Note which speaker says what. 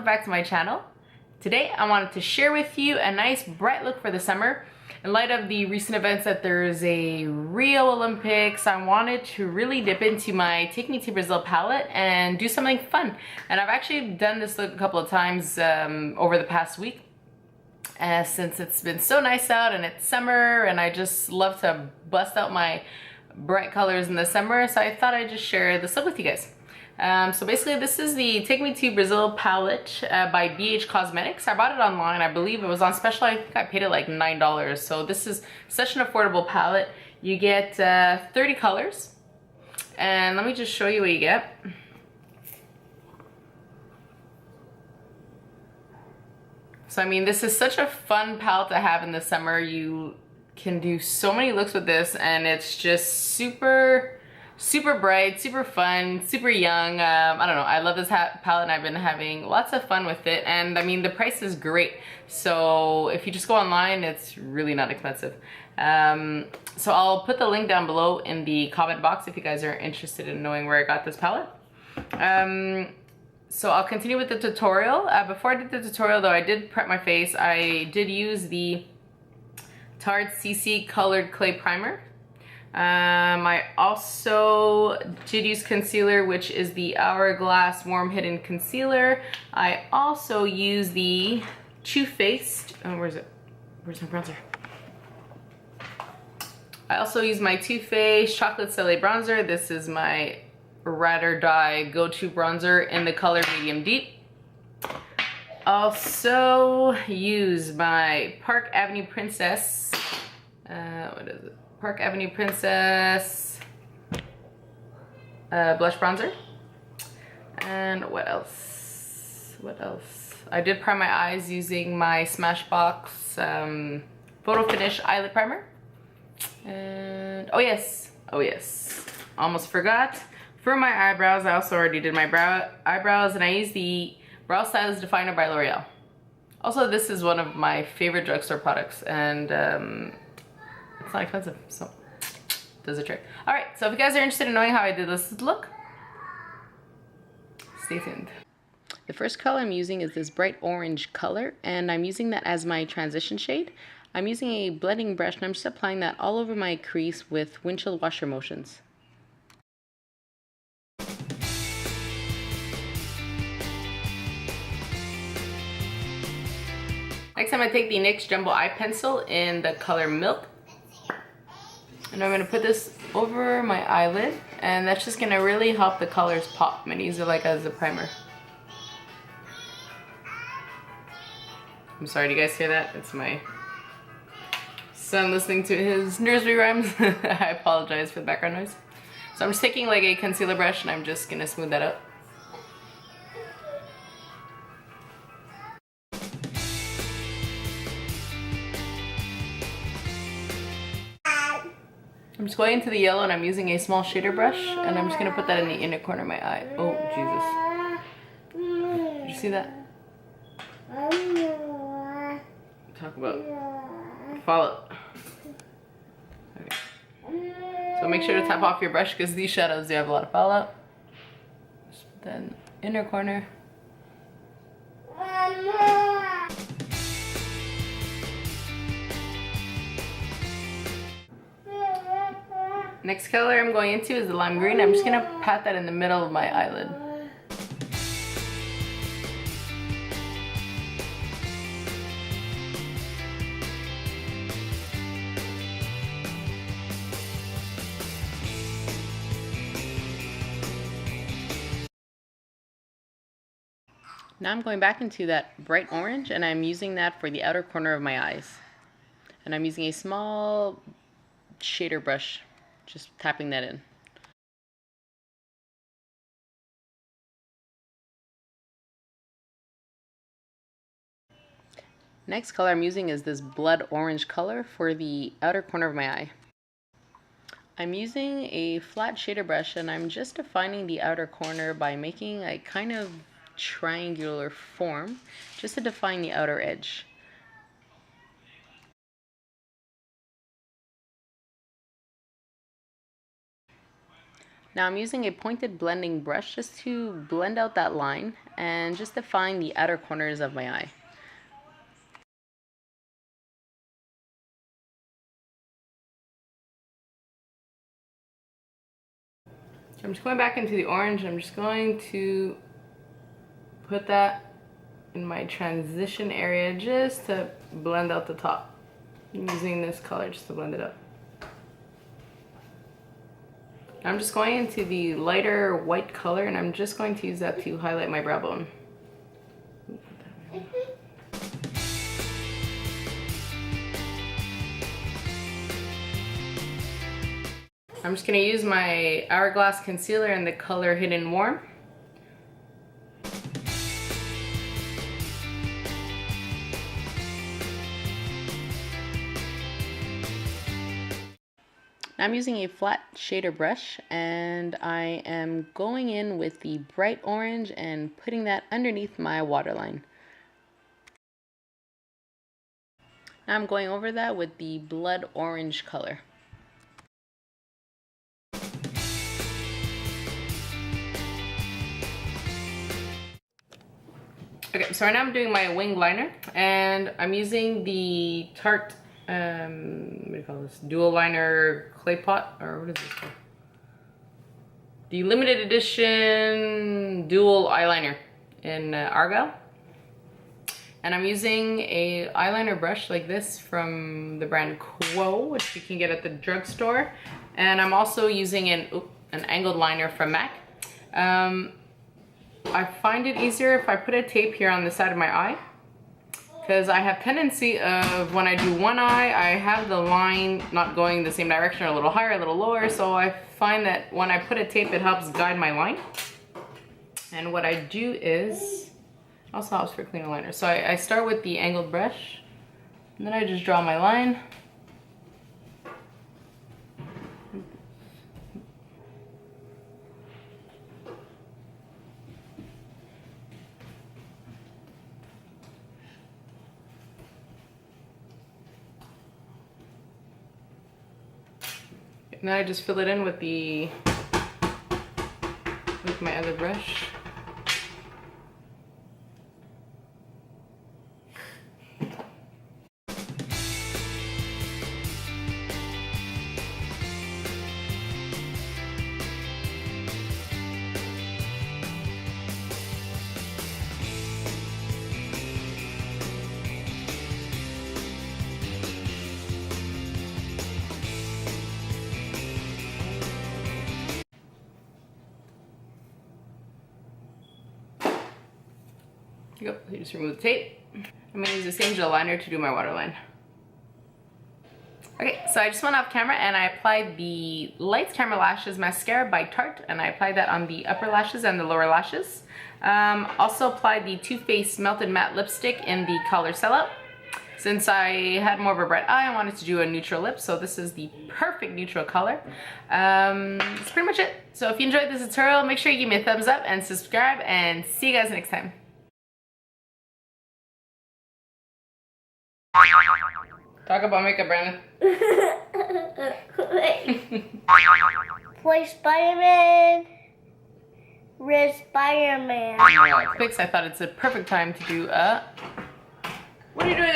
Speaker 1: back to my channel. Today I wanted to share with you a nice bright look for the summer. In light of the recent events that there's a Rio Olympics, I wanted to really dip into my Take Me to Brazil palette and do something fun. And I've actually done this look a couple of times over the past week. Since it's been so nice out and it's summer and I just love to bust out my bright colors in the summer, so I thought I'd just share this look with you guys. So basically this is the Take Me to Brazil palette by BH Cosmetics. I bought it online. I believe it was on special. I think I paid it like $9. So this is such an affordable palette. You get 30 colors. And let me just show you what you get. So I mean, this is such a fun palette to have in the summer. You can do so many looks with this and it's just super bright, super fun, super young. I don't know, I love this palette and I've been having lots of fun with it. And I mean, the price is great. So if you just go online, it's really not expensive. So I'll put the link down below in the comment box if you guys are interested in knowing where I got this palette. So I'll continue with the tutorial. Before I did the tutorial though, I did prep my face. I did use the Tarte CC Colored Clay Primer. I also did use concealer, which is the Hourglass Warm Hidden Concealer. I also use the Too Faced, oh, where's it? Where's my bronzer? I also use my Too Faced Chocolate Soleil bronzer. This is my ride or die go-to bronzer in the color medium deep. Also use my Park Avenue Princess, what is it? Park Avenue Princess blush bronzer. And what else? What else? I did prime my eyes using my Smashbox photofinish eyelid primer. And oh yes, almost forgot. For my eyebrows, I also already did my eyebrows, and I used the Brow Stylist Definer by L'Oreal. Also, this is one of my favorite drugstore products, and it's not expensive, so does the trick. All right, so if you guys are interested in knowing how I did this look, stay tuned. The first color I'm using is this bright orange color, and I'm using that as my transition shade. I'm using a blending brush, and I'm just applying that all over my crease with windshield washer motions. Next, I'm going to take the NYX Jumbo Eye Pencil in the color Milk. And I'm going to put this over my eyelid. And that's just going to really help the colors pop. I'm going to use it like as a primer. I'm sorry, do you guys hear that? It's my son listening to his nursery rhymes. I apologize for the background noise. So I'm just taking like a concealer brush and I'm just going to smooth that out. I'm just going into the yellow and I'm using a small shader brush and I'm just going to put that in the inner corner of my eye. Oh, Jesus. Did you see that? Talk about fallout. Okay. So make sure to tap off your brush because these shadows do have a lot of fallout. Just put that in the inner corner. Next color I'm going into is the lime green. I'm just going to pat that in the middle of my eyelid. Now I'm going back into that bright orange and I'm using that for the outer corner of my eyes. And I'm using a small shader brush. Just tapping that in. Next color I'm using is this blood orange color for the outer corner of my eye. I'm using a flat shader brush and I'm just defining the outer corner by making a kind of triangular form just to define the outer edge. Now I'm using a pointed blending brush just to blend out that line and just define the outer corners of my eye. I'm just going back into the orange. I'm just going to put that in my transition area just to blend out the top. I'm using this color just to blend it up. I'm just going into the lighter white color and I'm just going to use that to highlight my brow bone. I'm just going to use my Hourglass concealer in the color Hidden Warm. I'm using a flat shader brush and I am going in with the bright orange and putting that underneath my waterline. Now I'm going over that with the blood orange color. Okay, so right now I'm doing my wing liner and I'm using the Tarte what do you call this? Dual liner clay pot, or what is this called? The limited edition dual eyeliner in Argyle. And I'm using a eyeliner brush like this from the brand Quo, which you can get at the drugstore. And I'm also using an angled liner from MAC. I find it easier if I put a tape here on the side of my eye, because I have tendency of when I do one eye, I have the line not going the same direction, or a little higher, a little lower. So I find that when I put a tape, it helps guide my line. And what I do is, also helps for cleaner liner. So I start with the angled brush, and then I just draw my line. And then I just fill it in with my other brush. There you go. You just remove the tape. I'm gonna use the same gel liner to do my waterline. Okay, so I just went off camera and I applied the Lights Camera Lashes Mascara by Tarte, and I applied that on the upper lashes and the lower lashes. Also applied the Too Faced Melted Matte Lipstick in the color Sellout. Since I had more of a bright eye, I wanted to do a neutral lip, so this is the perfect neutral color. That's pretty much it. So if you enjoyed this tutorial, make sure you give me a thumbs up and subscribe, and see you guys next time. Talk about makeup, Brandon.
Speaker 2: Play Spider-Man. Red Spider-Man.
Speaker 1: Quick, I thought it's a perfect time to do a... What are you doing